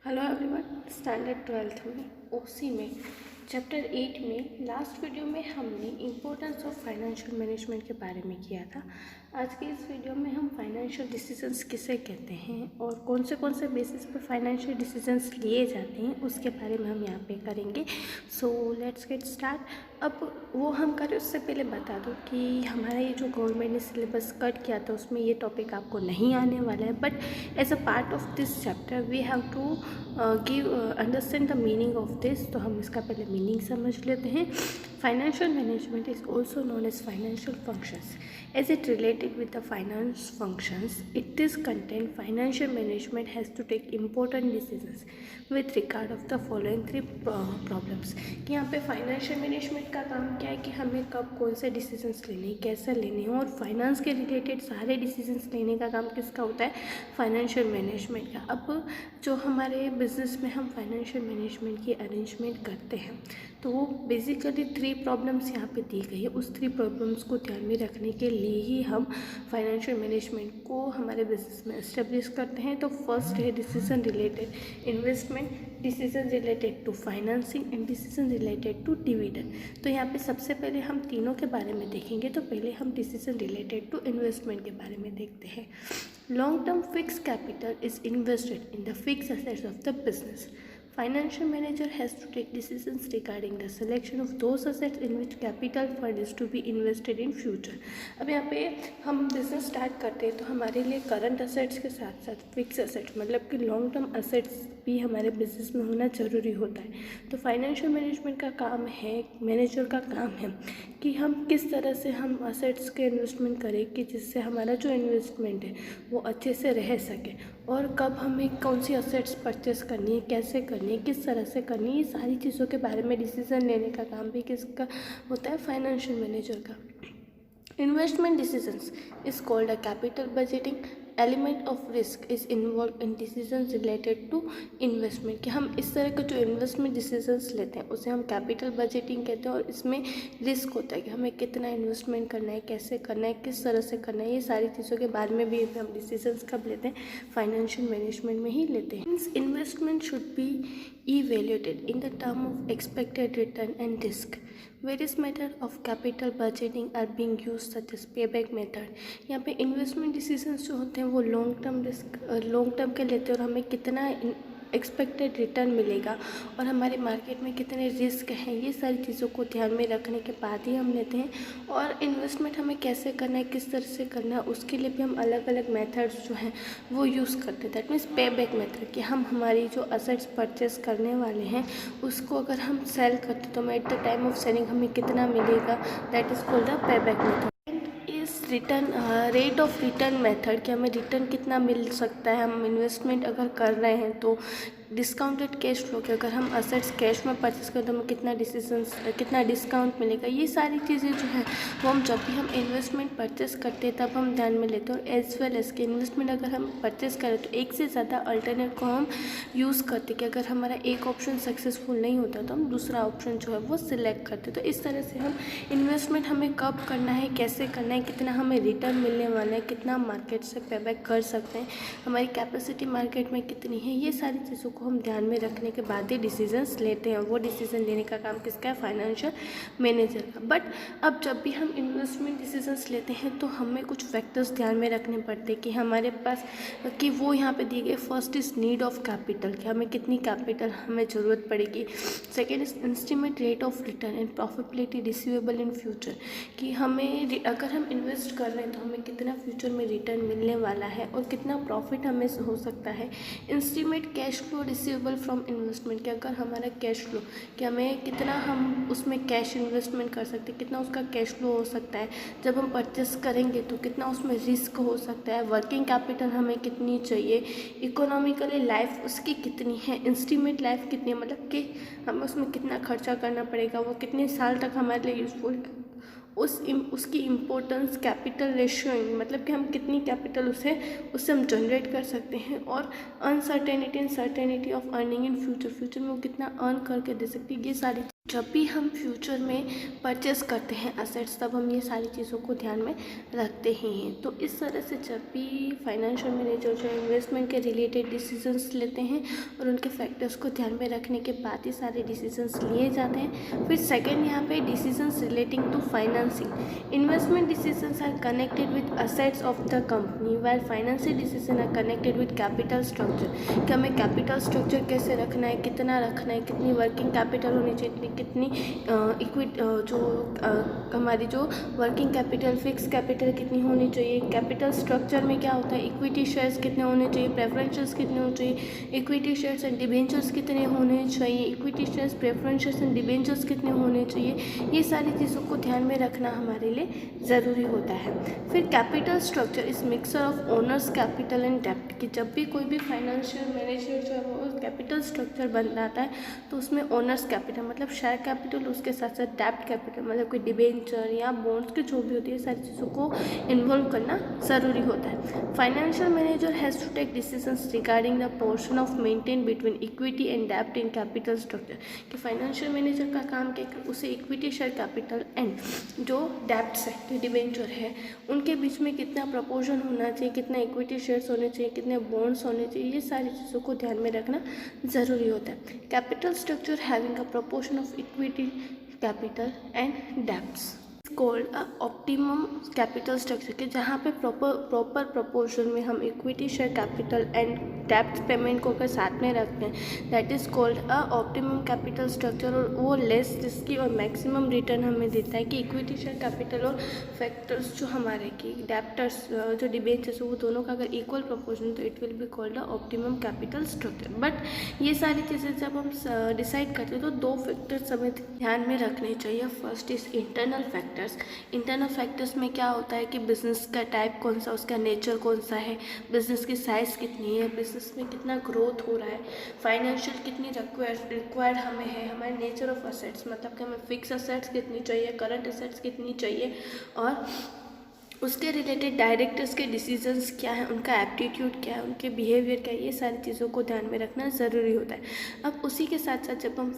Hello everyone. Standard 12th में ओसी में chapter 8 में लास्ट वीडियो में हमने इम्पोर्टेंस ऑफ फाइनेंशियल मैनेजमेंट के बारे में किया था। आज के इस वीडियो में हम फाइनेंशियल डिसीजंस किसे कहते हैं और कौन से बेसिस पर फाइनेंशियल डिसीजंस लिए जाते हैं उसके बारे में हम यहाँ पे करेंगे। So let's get start. अब वो हम करें उससे पहले बता दूँ कि हमारा ये जो गवर्नमेंट ने सिलेबस कट किया था उसमें ये टॉपिक आपको नहीं आने वाला है, but as a part of this chapter we have to understand the meaning of this. तो हम इसका पहले मीनिंग समझ लेते हैं। Financial management is also known as financial functions as it related with the finance functions. It is content financial management has to take important decisions with regard of the following three problems. कि यहाँ पे financial management का काम क्या है कि हमें कब कौन से डिसीजंस लेने हैं, कैसे लेने हैं, और फाइनेंस के रिलेटेड सारे डिसीजंस लेने का काम किसका होता है, फाइनेंशियल मैनेजमेंट का। अब जो हमारे बिजनेस में हम फाइनेंशियल मैनेजमेंट की अरेंजमेंट करते हैं तो वो बेसिकली 3 प्रॉब्लम्स यहाँ पे दी गई है। उस 3 प्रॉब्लम्स को ध्यान में रखने के लिए ही हम फाइनेंशियल मैनेजमेंट को हमारे बिजनेस में एस्टेब्लिश करते हैं। तो फर्स्ट है decision related investment, decision related to financing and decision related to dividend. तो यहाँ पे सबसे पहले हम तीनों के बारे में देखेंगे। तो पहले हम डिसीजन रिलेटेड टू इन्वेस्टमेंट के बारे में देखते हैं। Long term fix capital is invested in the fix assets of the business. Financial manager has to take decisions regarding the selection of those assets in which capital fund is to be invested in future. अब यहाँ पे हम business start करते हैं तो हमारे लिए current assets के साथ साथ फिक्स असेट्स मतलब कि लॉन्ग टर्म असेट्स भी हमारे बिजनेस में होना ज़रूरी होता है। तो फाइनेंशियल मैनेजमेंट का काम है, मैनेजर का काम है कि हम किस तरह से हम असेट्स के इन्वेस्टमेंट करें कि जिससे हमारा जो इन्वेस्टमेंट है वो अच्छे से रह सके, और कब हमें कौन सी असेट्स परचेस करनी है, कैसे करनी है, किस तरह से करनी है, ये सारी चीज़ों के बारे में डिसीजन लेने का काम भी किसका होता है, फाइनेंशियल मैनेजर का। Investment decisions is called a capital budgeting. Element of risk is involve in decisions related to investment. कि हम इस तरह के जो इन्वेस्टमेंट डिसीजंस लेते हैं उसे हम कैपिटल बजटिंग कहते हैं, और इसमें रिस्क होता है कि हमें कितना इन्वेस्टमेंट करना है, कैसे करना है, किस तरह से करना है, ये सारी चीज़ों के बारे में भी हम डिसीजंस कब लेते हैं, फाइनेंशियल मैनेजमेंट में ही लेते हैं. Means investment should be evaluated in the term of expected return and risk. Various methods of capital budgeting are being used such as payback method. यहाँ पे इन्वेस्टमेंट डिसीजंस जो होते हैं वो लॉन्ग टर्म के लेते हैं और हमें कितना एक्सपेक्टेड रिटर्न मिलेगा और हमारे मार्केट में कितने रिस्क हैं, ये सारी चीज़ों को ध्यान में रखने के बाद ही हम लेते हैं. और इन्वेस्टमेंट हमें कैसे करना है, किस तरह से करना है, उसके लिए भी हम अलग अलग मेथड्स जो हैं वो यूज़ करते हैं. दैट मीन्स पे बैक मेथड कि हम हमारी जो असेट्स परचेस करने वाले हैं उसको अगर हम सेल करते तो at the time of selling हमें कितना मिलेगा, that is called the pay back method. Return rate of return method कि हमें रिटर्न कितना मिल सकता है, हम इन्वेस्टमेंट अगर कर रहे हैं तो डिस्काउंटेड कैश फ्लो कि अगर हम असेट्स कैश में परचेस करें तो हमें कितना डिस्काउंट मिलेगा, ये सारी चीज़ें जो है वो हम जब भी हम इन्वेस्टमेंट परचेस करते हैं तब हम ध्यान में लेते हैं. और एज वेल एज के इन्वेस्टमेंट अगर हम परचेस करें तो एक से ज़्यादा अल्टरनेट को हम यूज़ करते कि अगर हमारा एक ऑप्शन सक्सेसफुल नहीं होता तो हम दूसरा ऑप्शन जो है वो सिलेक्ट करते. तो इस तरह से हम इन्वेस्टमेंट हमें कब करना है, कैसे करना है, कितना हमें रिटर्न मिलने वाला है, कितना मार्केट से पेबैक कर सकते हैं, हमारी कैपेसिटी मार्केट में कितनी है, ये सारी चीज़ों को हम ध्यान में रखने के बाद ही डिसीजंस लेते हैं. वो डिसीजन लेने का काम किसका है, फाइनेंशियल मैनेजर का. बट अब जब भी हम इन्वेस्टमेंट डिसीजंस लेते हैं तो हमें कुछ फैक्टर्स ध्यान में रखने पड़ते हैं कि हमारे पास कि वो यहाँ पे दिए गए. First is need of capital कि हमें कितनी कैपिटल हमें ज़रूरत पड़ेगी. Second is estimate rate of return and profitability receivable in future कि हमें अगर हम इन्वेस्ट कर रहे हैं तो हमें कितना फ्यूचर में रिटर्न मिलने वाला है और कितना प्रॉफिट हमें हो सकता है. Estimate cash flow receivable from investment कि अगर हमारा कैश फ्लो कि हमें कितना हम उसमें कैश इन्वेस्टमेंट कर सकते हैं, कितना उसका कैश फ्लो हो सकता है, जब हम परचेस करेंगे तो कितना उसमें रिस्क हो सकता है, वर्किंग कैपिटल हमें कितनी चाहिए, इकोनॉमिकली लाइफ उसकी कितनी है, एस्टिमेट लाइफ कितनी है, मतलब कि हमें उसमें कितना खर्चा करना पड़ेगा, वो कितने साल तक हमारे लिए यूज़फुल, उसकी इम्पोर्टेंस, कैपिटल रेशियो मतलब कि हम कितनी कैपिटल उससे हम जनरेट कर सकते हैं, और uncertainty and certainty of earning in future में वो कितना अर्न करके दे सकती है, ये सारी जब भी हम फ्यूचर में परचेस करते हैं असेट्स, तब हम ये सारी चीज़ों को ध्यान में रखते ही हैं। तो इस तरह से जब भी फाइनेंशियल मैनेजर जो इन्वेस्टमेंट के रिलेटेड डिसीजंस लेते हैं और उनके फैक्टर्स को ध्यान में रखने के बाद ही सारे डिसीजंस लिए जाते हैं। फिर सेकंड यहाँ पे decisions relating to financing. Investment decisions are connected with assets of the company, while financial decision are connected with capital structure, कि हमें कैपिटल स्ट्रक्चर कैसे रखना है, कितना रखना है, कितनी वर्किंग कैपिटल होनी चाहिए, कितनी हमारी जो वर्किंग कैपिटल, फिक्स कैपिटल कितनी होनी चाहिए, कैपिटल स्ट्रक्चर में क्या होता है, इक्विटी शेयर्स कितने होने चाहिए, प्रेफरेंसेस कितने होने चाहिए, इक्विटी शेयर्स एंड डिबेंचर्स कितने होने चाहिए, equity shares, preferences and debentures कितने होने चाहिए। ये सारी चीज़ों को ध्यान में रखना हमारे लिए ज़रूरी होता है। फिर capital structure is mixture of owners capital and डेप्ट, कि जब भी कोई भी फाइनेंशियल मैनेजर जो है वो कैपिटल स्ट्रक्चर बनाता है तो उसमें ओनर्स कैपिटल मतलब शेयर कैपिटल, उसके साथ साथ डेप्ट कैपिटल मतलब कोई डिबेंचर या बॉन्ड्स के जो भी होती है सारी चीज़ों को इन्वॉल्व करना ज़रूरी होता है। Financial manager has to take decisions regarding the portion of maintain between equity and डेप्ट इन कैपिटल स्ट्रक्चर, कि फाइनेंशियल मैनेजर का काम क्या है, उसे इक्विटी, शेयर कैपिटल एंड जो डेप्ट्स है, डिबेंचर है, उनके बीच में कितना प्रपोर्शन होना चाहिए, कितना इक्विटी शेयर्स होने चाहिए, कितने बॉन्ड्स होने चाहिए, ये सारी चीज़ों को ध्यान में रखना ज़रूरी होता है। Capital structure having a proportion of equity, capital and debts called a optimum capital structure, के जहाँ पे प्रॉपर प्रपोर्शन में हम इक्विटी, शेयर कैपिटल एंड डेप्ट पेमेंट को अगर साथ में रखते हैं, that is called a optimum capital structure. और वो लेस रिस्की और मैक्सिमम रिटर्न हमें देता है कि इक्विटी, शेयर कैपिटल और फैक्टर्स जो हमारे की डेप्टर्स जो डिबेंचर्स वो दोनों का अगर इक्वल प्रपोर्शन, तो it will be called a optimum capital structure. But ये सारी चीज़ें जब हम डिसाइड करते हैं तो दो फैक्टर्स हमें ध्यान में रखने चाहिए। First is internal factors. Internal factors में क्या होता है कि बिजनेस का टाइप कौन सा, उसका नेचर कौन सा है, बिजनेस की साइज़ कितनी है, बिजनेस में कितना ग्रोथ हो रहा है, फाइनेंशियल कितनी रिक्वायर्ड हमें है, हमारे नेचर ऑफ असेट्स मतलब कि हमें फिक्स असेट्स कितनी चाहिए, करंट असेट्स कितनी चाहिए, और उसके रिलेटेड डायरेक्टर्स के डिसीजंस क्या है, उनका एप्टीट्यूड क्या है, उनके बिहेवियर क्या है, ये सारी चीज़ों को ध्यान में रखना ज़रूरी होता है। अब उसी के साथ साथ जब हम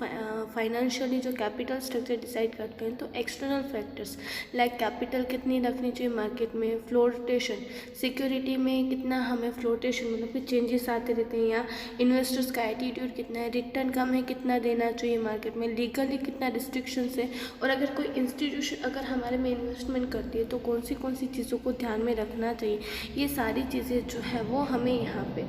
फाइनेंशियली जो कैपिटल स्ट्रक्चर डिसाइड करते हैं तो एक्सटर्नल फैक्टर्स लाइक कैपिटल कितनी रखनी चाहिए मार्केट में, फ्लोटेशन, सिक्योरिटी में कितना हमें फ्लोटेशन मतलब कि चेंजेस आते रहते हैं, या इन्वेस्टर्स का एटीट्यूड कितना है, रिटर्न कम है कितना देना चाहिए मार्केट में, लीगली कितना रिस्ट्रिक्शंस है, और अगर कोई इंस्टीट्यूशन अगर हमारे में इन्वेस्टमेंट करती है तो कौन सी चीज़ों को ध्यान में रखना चाहिए। ये सारी चीज़ें जो है वो हमें यहाँ पे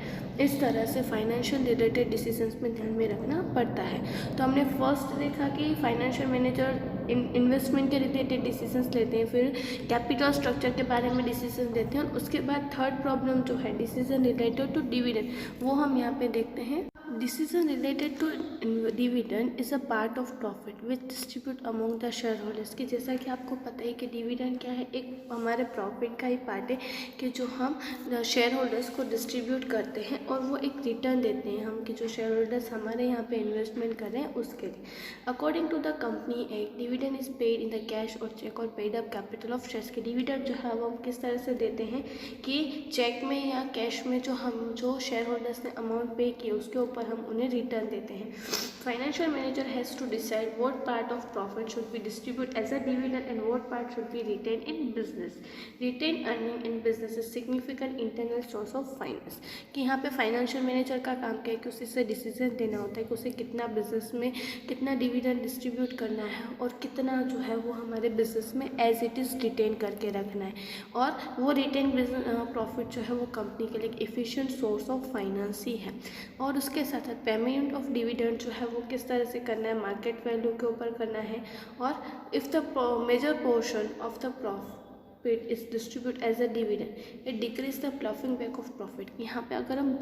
इस तरह से फाइनेंशियल रिलेटेड डिसीजंस में ध्यान में रखना पड़ता है। तो हमने फर्स्ट देखा कि फाइनेंशियल मैनेजर इन्वेस्टमेंट के रिलेटेड डिसीजंस लेते हैं, फिर कैपिटल स्ट्रक्चर के बारे में डिसीजन देते हैं, और उसके बाद थर्ड प्रॉब्लम जो है डिसीजन रिलेटेड टू डिविडेंड, वो हम यहाँ पे देखते हैं। Decision related to dividend is a part of profit which distribute among the shareholders, कि जैसा कि आपको पता है कि डिविडेंड क्या है, एक हमारे प्रॉफिट का ही पार्ट है कि जो हम शेयर होल्डर्स को डिस्ट्रीब्यूट करते हैं और वो एक रिटर्न देते हैं हम, कि जो शेयर होल्डर्स हमारे यहाँ पे इन्वेस्टमेंट कर रहे हैं उसके लिए। According to the company act, dividend is paid in the cash और चेक और paid up capital of shares, के डिविडेंड जो है वो हम किस तरह से देते हैं कि चेक में या कैश में जो शेयर होल्डर्स ने अमाउंट पे किए उसके ऊपर हम उन्हें रिटर्न देते हैं। Financial manager has to decide what part of profit should be distribute as a dividend and what part should be retain in business. Retain earning in business is significant internal source of finance, कि यहाँ पे financial manager का काम क्या है कि उसे decision देना होता है कि उसे कितना बिजनेस में कितना डिविडेंड डिस्ट्रीब्यूट करना है और कितना जो है वो हमारे बिजनेस में एज इट इज़ रिटेन करके रखना है, और वो रिटेन प्रॉफिट जो है वो कंपनी के लिए एफिशिएंट सोर्स ऑफ फाइनेंस ही है। और उसके साथ साथ पेमेंट ऑफ डिविडेंड जो है वो किस तरह से करना है, मार्केट वैल्यू के ऊपर करना है, और if the major portion of the profit is distribute as a dividend it decrease the ploughing back of profit. यहाँ पे अगर हम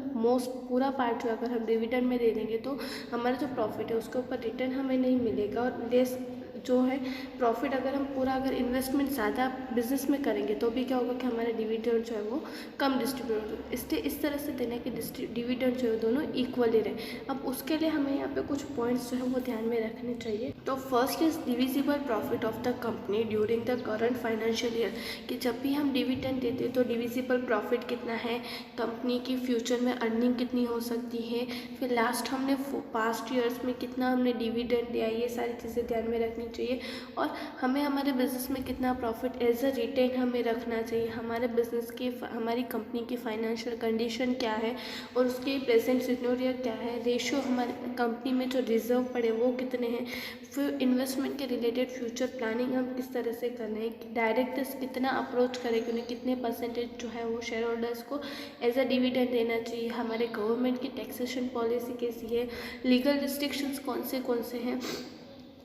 पूरा पार्ट जो अगर हम डिविडेंड में दे देंगे तो हमारा जो प्रॉफिट है उसके ऊपर रिटर्न हमें नहीं मिलेगा, और लेस जो है प्रॉफिट अगर इन्वेस्टमेंट ज़्यादा बिजनेस में करेंगे तो भी क्या होगा कि हमारे डिविडेंड जो है वो कम डिस्ट्रीब्यूट होगा। इसलिए इस तरह से देना है कि डिविडेंड जो है दोनों इक्वली रहे। अब उसके लिए हमें यहाँ पे कुछ पॉइंट्स जो है वो ध्यान में रखने चाहिए। तो first is divisible profit of the company during the current financial year, कि जब भी हम डिविडेंड देते हैं तो डिविजिबल प्रॉफिट कितना है, कंपनी की फ्यूचर में अर्निंग कितनी हो सकती है, फिर लास्ट हमने पास्ट ईयर्स में कितना हमने डिविडेंड दिया, ये सारी चीज़ें ध्यान में रखनी चाहिए। और हमें हमारे बिज़नेस में कितना प्रॉफिट एज अ रिटेन हमें रखना चाहिए, हमारे बिज़नेस की हमारी कंपनी की फाइनेंशियल कंडीशन क्या है और उसकी प्रेजेंट सिनेरियो क्या है, रेशियो हमारे कंपनी में जो रिजर्व पड़े वो कितने हैं, फिर इन्वेस्टमेंट के रिलेटेड फ्यूचर प्लानिंग हम किस तरह से कर रहे हैं, डायरेक्टर्स कितना अप्रोच करेंगे, उन्हें कितने परसेंटेज जो है वो शेयर होल्डर्स को एज अ डिविडेंड देना चाहिए, हमारे गवर्नमेंट की टैक्सेशन पॉलिसी कैसी है, लीगल रिस्ट्रिक्शंस कौन से हैं,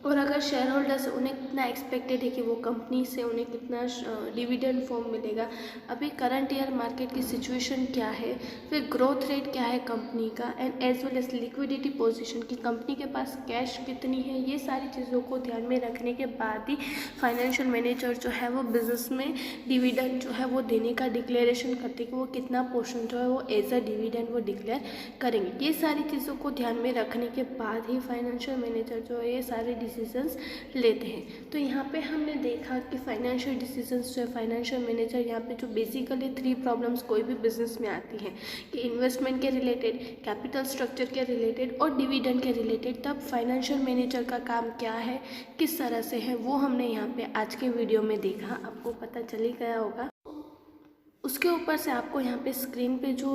और अगर शेयर होल्डर्स उन्हें कितना एक्सपेक्टेड है कि वो कंपनी से उन्हें कितना डिविडेंड फॉर्म मिलेगा, अभी करंट ईयर मार्केट की सिचुएशन क्या है, फिर ग्रोथ रेट क्या है कंपनी का, and as well as liquidity position की कंपनी के पास कैश कितनी है, ये सारी चीज़ों को ध्यान में रखने के बाद ही फाइनेंशियल मैनेजर जो है वो बिजनेस में डिविडेंड जो है वो देने का डिक्लेरेशन करते कि वो कितना पोर्शन जो है वो एज अ डिविडेंड वो डिक्लेयर करेंगे। ये सारी चीज़ों को ध्यान में रखने के बाद ही फाइनेंशियल मैनेजर जो है ये सारे डिसीजंस लेते हैं। तो यहाँ पे हमने देखा कि फाइनेंशियल डिसीजंस जो है फाइनेंशियल मैनेजर यहाँ पे जो बेसिकली 3 प्रॉब्लम्स कोई भी बिजनेस में आती हैं कि इन्वेस्टमेंट के रिलेटेड, कैपिटल स्ट्रक्चर के रिलेटेड और डिविडेंड के रिलेटेड, तब फाइनेंशियल मैनेजर का काम क्या है, किस तरह से है, वो हमने यहाँ पे आज के वीडियो में देखा, आपको पता चल ही गया होगा। उसके ऊपर से आपको यहाँ पे स्क्रीन पे जो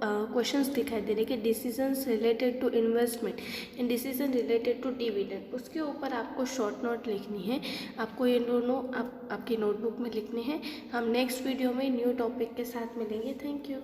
क्वेश्चंस दिखाई दे रहे कि decisions related to investment and decision related to dividend, उसके ऊपर आपको शॉर्ट नोट लिखनी है, आपको ये दोनों आपकी नोटबुक में लिखने हैं। हम नेक्स्ट वीडियो में न्यू टॉपिक के साथ मिलेंगे। Thank you.